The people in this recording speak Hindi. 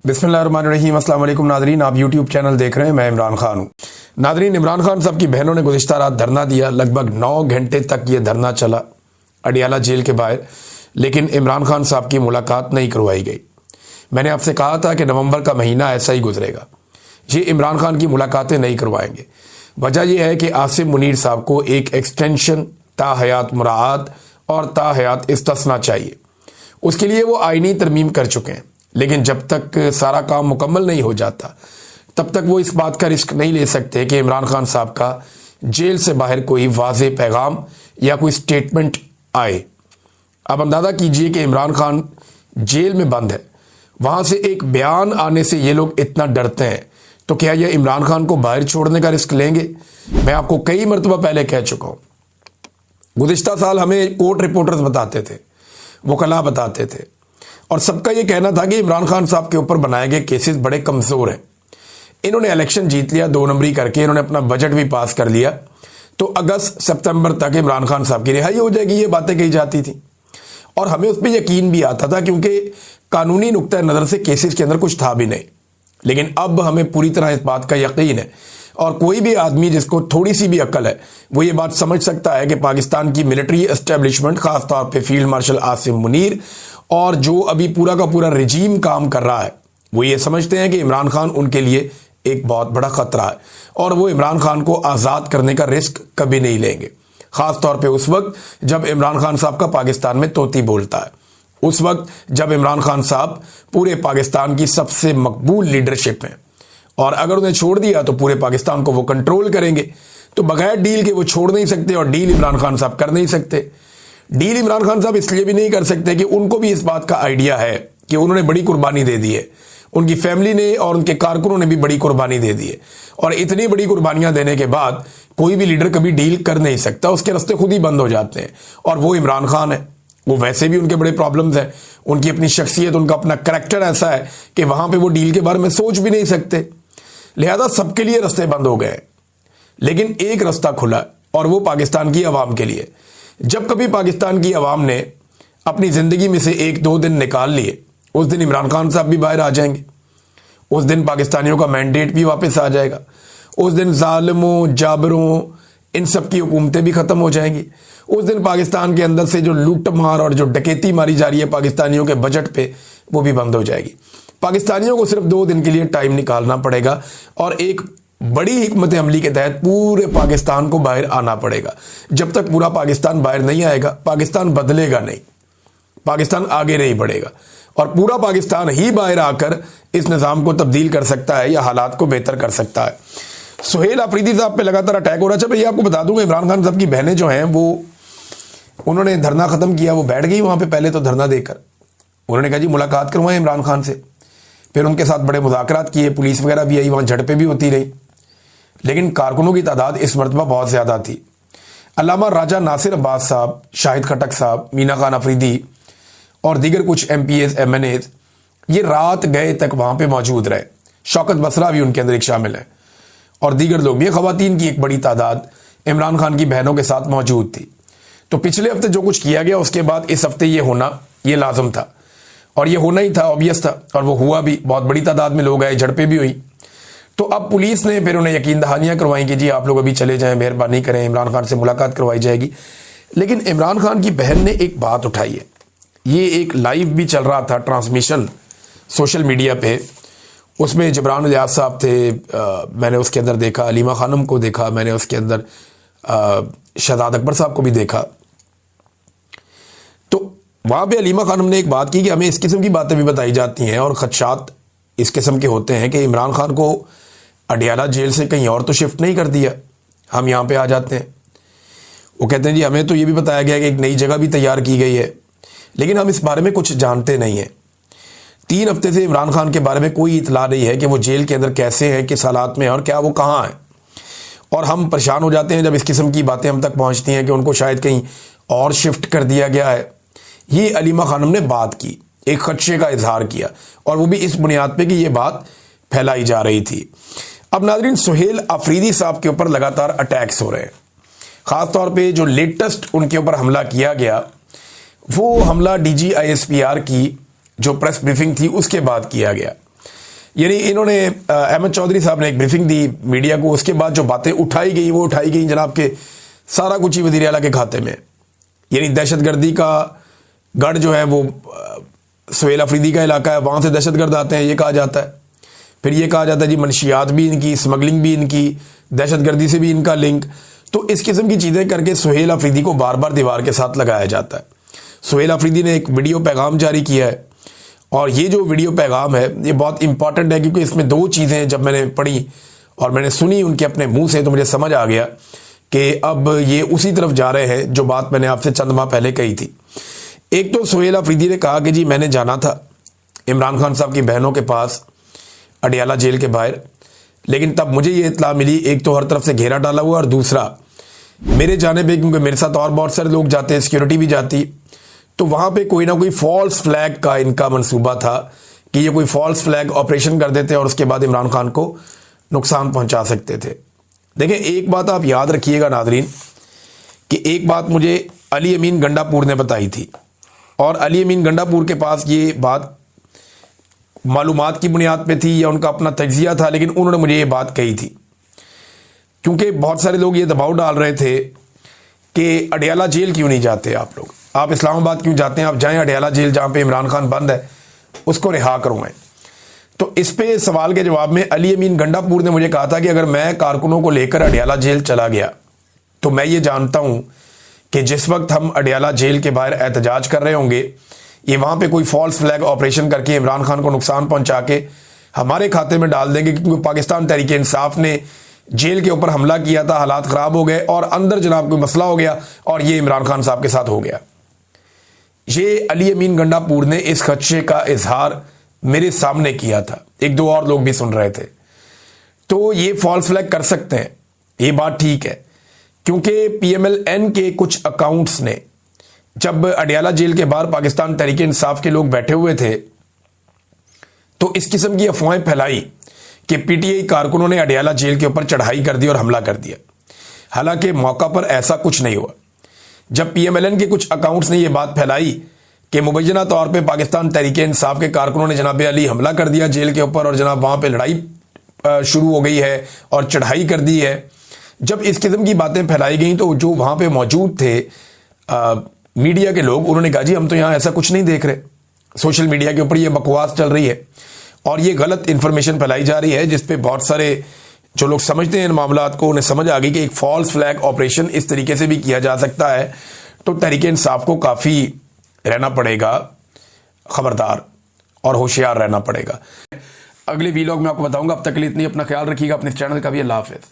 बिस्मिल्लाहिर्रहमानिर्रहीम। अस्सलाम वालेकुम नादरीन, आप यूट्यूब चैनल देख रहे हैं। मैं इमरान खान हूँ। नादरीन, इमरान खान साहब की बहनों ने गुज़िश्ता रात धरना दिया। लगभग 9 घंटे तक ये धरना चला अडियाला जेल के बाहर, लेकिन इमरान खान साहब की मुलाकात नहीं करवाई गई। मैंने आपसे कहा था कि नवंबर का महीना ऐसा ही गुजरेगा, ये इमरान खान की मुलाकातें नहीं करवाएंगे। वजह यह है कि आसिम मुनीर साहब को एक एक्सटेंशन ताहयात मुराआत और ताहयात इस्तिस्ना चाहिए। उसके लिए वो आईनी तरमीम कर चुके हैं, लेकिन जब तक सारा काम मुकम्मल नहीं हो जाता तब तक वो इस बात का रिस्क नहीं ले सकते कि इमरान खान साहब का जेल से बाहर कोई वाज़े पैगाम या कोई स्टेटमेंट आए। अब अंदाज़ा कीजिए कि इमरान खान जेल में बंद है, वहाँ से एक बयान आने से ये लोग इतना डरते हैं, तो क्या ये इमरान खान को बाहर छोड़ने का रिस्क लेंगे? मैं आपको कई मरतबा पहले कह चुका हूँ। गुज़िश्ता साल हमें कोर्ट रिपोर्टर्स बताते थे, वकला बताते थे, और सबका ये कहना था कि इमरान खान साहब के ऊपर बनाए गए केसेस बड़े कमज़ोर हैं। इन्होंने इलेक्शन जीत लिया, 2 नंबरी करके इन्होंने अपना बजट भी पास कर लिया, तो अगस्त सितंबर तक इमरान खान साहब की रिहाई हो जाएगी, ये बातें कही जाती थी। और हमें उस पर यकीन भी आता था, क्योंकि कानूनी नुक्ता नज़र से केसेस के अंदर कुछ था भी नहीं। लेकिन अब हमें पूरी तरह इस बात का यकीन है, और कोई भी आदमी जिसको थोड़ी सी भी अक्ल है वो ये बात समझ सकता है कि पाकिस्तान की मिलिट्री एस्टेब्लिशमेंट, खास तौर पे फील्ड मार्शल आसिम मुनीर और जो अभी पूरा का पूरा रिजीम काम कर रहा है, वो ये समझते हैं कि इमरान खान उनके लिए एक बहुत बड़ा खतरा है, और वो इमरान खान को आज़ाद करने का रिस्क कभी नहीं लेंगे। खास तौर पे उस वक्त जब इमरान खान साहब का पाकिस्तान में तोती बोलता है, उस वक्त जब इमरान खान साहब पूरे पाकिस्तान की सबसे मकबूल लीडरशिप में, और अगर उन्हें छोड़ दिया तो पूरे पाकिस्तान को वो कंट्रोल करेंगे। तो बगैर डील के वो छोड़ नहीं सकते, और डील इमरान खान साहब कर नहीं सकते। डील इमरान खान साहब इसलिए भी नहीं कर सकते कि उनको भी इस बात का आइडिया है कि उन्होंने बड़ी कुर्बानी दे दी है, उनकी फैमिली ने और उनके कारकुनों ने भी बड़ी कुर्बानी दे दी है, और इतनी बड़ी कुर्बानियां देने के बाद कोई भी लीडर कभी डील कर नहीं सकता, उसके रास्ते खुद ही बंद हो जाते हैं। और वो इमरान खान है। वो वैसे भी उनके बड़े प्रॉब्लम्स हैं, उनकी अपनी शख्सियत, उनका अपना करैक्टर ऐसा है कि वहां पर वो डील के बारे में सोच भी नहीं सकते। लिहाजा सबके लिए रास्ते बंद हो गए, लेकिन एक रास्ता खुला, और वो पाकिस्तान की आवाम के लिए। जब कभी पाकिस्तान की आवाम ने अपनी ज़िंदगी में से 1-2 दिन निकाल लिए, उस दिन इमरान खान साहब भी बाहर आ जाएंगे, उस दिन पाकिस्तानियों का मैंडेट भी वापस आ जाएगा, उस दिन जालिमों, जाबरों, इन सब की हुकूमतें भी ख़त्म हो जाएंगी। उस दिन पाकिस्तान के अंदर से जो लूट मार और जो डकैती मारी जा रही है पाकिस्तानियों के बजट पे, वो भी बंद हो जाएगी। पाकिस्तानियों को सिर्फ 2 दिन के लिए टाइम निकालना पड़ेगा, और एक बड़ी हिकमत अमली के तहत पूरे पाकिस्तान को बाहर आना पड़ेगा। जब तक पूरा पाकिस्तान बाहर नहीं आएगा, पाकिस्तान बदलेगा नहीं, पाकिस्तान आगे नहीं बढ़ेगा, और पूरा पाकिस्तान ही बाहर आकर इस निज़ाम को तब्दील कर सकता है या हालात को बेहतर कर सकता है। सुहेल अफरीदी साहब पे लगातार अटैक हो रहा है। अच्छा, मैं आपको बता दूंगा, इमरान खान साहब की बहनें जो हैं वो, उन्होंने धरना ख़त्म किया, वो बैठ गई वहाँ पे। पहले तो धरना देकर उन्होंने कहा जी मुलाकात करवाएं इमरान खान से। फिर उनके साथ बड़े मुज़ाकरात किए, पुलिस वगैरह भी आई, वहाँ झड़पें भी होती रही, लेकिन कारकुनों की तादाद इस मरतबा बहुत ज़्यादा थी। अल्लामा राजा नासिर अब्बास साहब, शाहिद खटक साहब, मीना खान अफरीदी और दीगर कुछ MPs MNAs ये रात गए तक वहाँ पे मौजूद रहे। शौकत बसरा भी उनके अंदर एक शामिल है, और दीगर लोग भी। ख़वातीन की एक बड़ी तादाद इमरान खान की बहनों के साथ मौजूद थी। तो पिछले हफ्ते जो कुछ किया गया, उसके बाद इस हफ्ते ये होना ये लाजम था, और ये होना ही था, ऑब्वियस था, और वो हुआ भी। बहुत बड़ी तादाद में लोग आए, झड़पें भी हुई। तो अब पुलिस ने फिर उन्हें यकीन दहानियाँ करवाई कि जी आप लोग अभी चले जाएं, मेहरबानी करें, इमरान खान से मुलाकात करवाई जाएगी। लेकिन इमरान खान की बहन ने एक बात उठाई है, ये एक लाइव भी चल रहा था ट्रांसमिशन सोशल मीडिया पे, उसमें जबरान इलियास साहब थे, मैंने उसके अंदर देखा अलीमा खानम को देखा, मैंने उसके अंदर शहजाद अकबर साहब को भी देखा। तो वहाँ पे अलीमा खानम ने एक बात की कि हमें इस किस्म की बातें भी बताई जाती हैं, और खदशात इस किस्म के होते हैं कि इमरान खान को अडियाला जेल से कहीं और तो शिफ्ट नहीं कर दिया, हम यहाँ पे आ जाते हैं। वो कहते हैं जी हमें तो ये भी बताया गया कि एक नई जगह भी तैयार की गई है, लेकिन हम इस बारे में कुछ जानते नहीं हैं। 3 हफ्ते से इमरान खान के बारे में कोई इतला नहीं है कि वो जेल के अंदर कैसे हैं, किस हालात में, और क्या वो कहाँ हैं। और हम परेशान हो जाते हैं जब इस किस्म की बातें हम तक पहुँचती हैं कि उनको शायद कहीं और शिफ्ट कर दिया गया है। ये अलीमा खानम ने बात की, एक खदशे का इजहार किया, और वो भी इस बुनियाद पे कि ये बात फैलाई जा रही थी। अब नाज़रीन, सुहेल अफरीदी साहब के ऊपर लगातार अटैक्स हो रहे हैं। ख़ास तौर पे जो लेटेस्ट उनके ऊपर हमला किया गया, वो हमला DG ISPR की जो प्रेस ब्रीफिंग थी उसके बाद किया गया। यानी इन्होंने अहमद चौधरी साहब ने एक ब्रीफिंग दी मीडिया को, उसके बाद जो बातें उठाई गई वो उठाई गई जनाब के सारा कुछ ही वज़ीर आला के खाते में। यानी दहशतगर्दी का गढ़ जो है वो सुहेल अफरीदी का इलाका है, वहाँ से दहशतगर्द आते हैं ये कहा जाता है। फिर ये कहा जाता है जी मनशियात भी इनकी, स्मगलिंग भी इनकी, दहशतगर्दी से भी इनका लिंक। तो इस किस्म की चीज़ें करके सुहेल अफरीदी को बार बार दीवार के साथ लगाया जाता है। सुहेल अफरीदी ने एक वीडियो पैगाम जारी किया है और ये जो वीडियो पैगाम है ये बहुत इंपॉर्टेंट है, क्योंकि इसमें दो चीज़ें जब मैंने पढ़ी और मैंने सुनी उनके अपने मुंह से तो मुझे समझ आ गया कि अब ये उसी तरफ जा रहे हैं जो बात मैंने आपसे चंद माह पहले कही थी। एक तो सुहेल अफरीदी ने कहा कि जी मैंने जाना था इमरान खान साहब की बहनों के पास अडियाला जेल के बाहर, लेकिन तब मुझे ये इत्तला मिली, एक तो हर तरफ से घेरा डाला हुआ और दूसरा मेरे जाने पे, क्योंकि मेरे साथ और बहुत सारे लोग जाते हैं, सिक्योरिटी भी जाती, तो वहाँ पे कोई ना कोई फॉल्स फ्लैग का इनका मंसूबा था कि ये कोई फॉल्स फ्लैग ऑपरेशन कर देते और उसके बाद इमरान खान को नुकसान पहुँचा सकते थे। देखिए एक बात आप याद रखिएगा नादरीन, कि एक बात मुझे अली अमीन गंडापुर ने बताई थी और अली अमीन गंडापुर के पास ये बात मालूमात की बुनियाद पे थी या उनका अपना तज्जिया था, लेकिन उन्होंने मुझे ये बात कही थी। क्योंकि बहुत सारे लोग ये दबाव डाल रहे थे कि अडियाला जेल क्यों नहीं जाते आप लोग, आप इस्लामाबाद क्यों जाते हैं, आप जाएं अडियाला जेल जहाँ पे इमरान खान बंद है उसको रिहा करवाएं। तो इस पे सवाल के जवाब में अली अमीन गंडापुर ने मुझे कहा था कि अगर मैं कारकुनों को लेकर अडियाला जेल चला गया तो मैं ये जानता हूँ कि जिस वक्त हम अडियाला जेल के बाहर एहतजाज कर रहे होंगे ये वहाँ पे कोई फॉल्स फ्लैग ऑपरेशन करके इमरान खान को नुकसान पहुँचा के हमारे खाते में डाल देंगे, क्योंकि पाकिस्तान तहरीक इंसाफ ने जेल के ऊपर हमला किया था, हालात ख़राब हो गए और अंदर जनाब कोई मसला हो गया और ये इमरान खान साहब के साथ हो गया। ये अली अमीन गंडापुर ने इस खदशे का इजहार मेरे सामने किया था, एक दो और लोग भी सुन रहे थे। तो ये फॉल्स फ्लैग कर सकते हैं, ये बात ठीक है, क्योंकि पीएमएलएन के कुछ अकाउंट्स ने जब अडियाला जेल के बाहर पाकिस्तान तहरीक इंसाफ के लोग बैठे हुए थे तो इस किस्म की अफवाहें फैलाई कि पीटीआई कारकुनों ने अडियाला जेल के ऊपर चढ़ाई कर दी और हमला कर दिया। हालांकि मौका पर ऐसा कुछ नहीं हुआ। जब पीएमएलएन के कुछ अकाउंट्स ने यह बात फैलाई कि मुबैना तौर पे पाकिस्तान तहरीक इंसाफ के कारकुनों ने जनाब अली हमला कर दिया जेल के ऊपर और जनाब वहाँ पे लड़ाई शुरू हो गई है और चढ़ाई कर दी है, जब इस किस्म की बातें फैलाई गई तो जो वहाँ पे मौजूद थे मीडिया के लोग, उन्होंने कहा जी हम तो यहाँ ऐसा कुछ नहीं देख रहे, सोशल मीडिया के ऊपर ये बकवास चल रही है और ये गलत इंफॉर्मेशन फैलाई जा रही है, जिसपे बहुत सारे जो लोग समझते हैं इन मामलात को उन्हें समझ आ गई कि एक फॉल्स फ्लैग ऑपरेशन इस तरीके से भी किया जा सकता है। तो तहरीक इंसाफ को काफ़ी रहना पड़ेगा, खबरदार और होशियार रहना पड़ेगा। अगले वीलॉग में आपको बताऊंगा। अब तक के लिए इतनी, अपना ख्याल रखिएगा, अपने चैनल का भी। अल्लाह हाफ़िज़।